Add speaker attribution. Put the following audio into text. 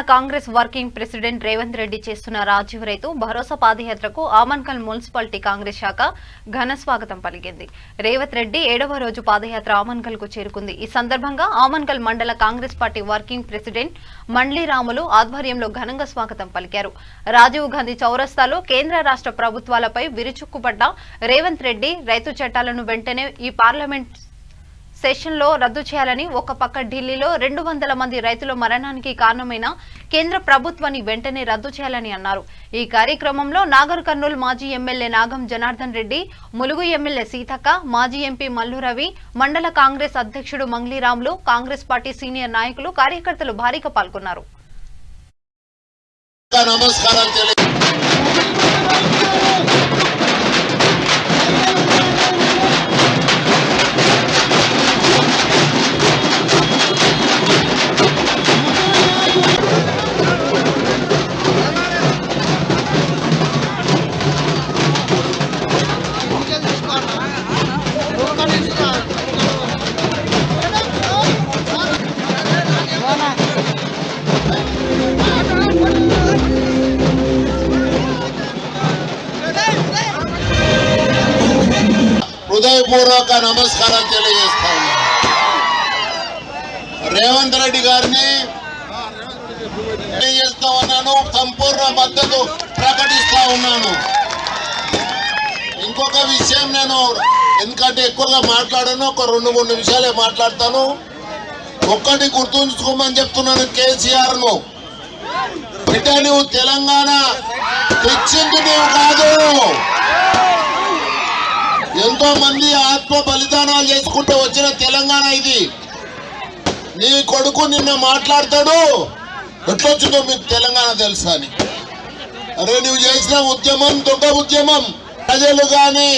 Speaker 1: Congress working president Revanth Reddy చేస్తున్న రాజీవ్ రైతు భరోసా పాదయాత్రకు ఆమన్కల్ municipality Congress శాఖ ఘన స్వాగతం పలికింది. రేవంత్ రెడ్డి 7వ రోజు పాదయాత్ర ఆమన్కల్ కు చేరుకుంది. ఈ సందర్భంగా ఆమన్కల్ మండల Congress party working president Mandli Ramulu ఆధ్వర్యంలో ఘనంగా స్వాగతం పలికారు. రాజీవ్ గాంధీ చౌరస్తాలో కేంద్ర రాష్ట్ర ప్రభుత్వాలపై విరుచుకుపడ్డ రేవంత్ రెడ్డి రైతు చట్టాలను వెంటనే ఈ పార్లమెంట్ సెషన్లో రద్దు చేయాలని, ఒక పక్క ఢిల్లీలో 200 మంది రైతుల మరణానికి కారణమైన కేంద్ర ప్రభుత్వాన్ని వెంటనే రద్దు చేయాలని అన్నారు. ఈ కార్యక్రమంలో నాగర్ కర్నూల్ మాజీ ఎమ్మెల్యే నాగం జనార్దన్ రెడ్డి, ములుగు ఎమ్మెల్యే సీతక్క, మాజీ ఎంపీ మల్లు రవి, మండల కాంగ్రెస్ అధ్యక్షుడు మంగ్లీ రాములు, కాంగ్రెస్ పార్టీ సీనియర్ నాయకులు, కార్యకర్తలు భారీగా పాల్గొన్నారు.
Speaker 2: హృదయపూర్వక నమస్కారం తెలియజేస్తాను. రేవంత్ రెడ్డి గారిని తెలియజేస్తా ఉన్నాను, సంపూర్ణ మద్దతు ప్రకటిస్తా ఉన్నాను. ఇంకొక విషయం, నేను ఎందుకంటే ఎక్కువగా మాట్లాడాను, ఒక 2-3 నిమిషాలే మాట్లాడతాను. ఒక్కటి గుర్తుంచుకోమని చెప్తున్నాను కేసీఆర్ ను, బిడ్డ నువ్వు తెలంగాణ తెచ్చింది నువ్వు కాదు. ఎంతో మంది ఆత్మ బలిదానాలు చేసుకుంటూ వచ్చిన తెలంగాణ ఇది. నీ కొడుకు నిన్న మాట్లాడతాడు, ఎట్లొచ్చిందో మీకు తెలంగాణ తెలుసా అని. అరే నువ్వు చేసిన ఉద్యమం దొంగ ఉద్యమం, ప్రజలు కానీ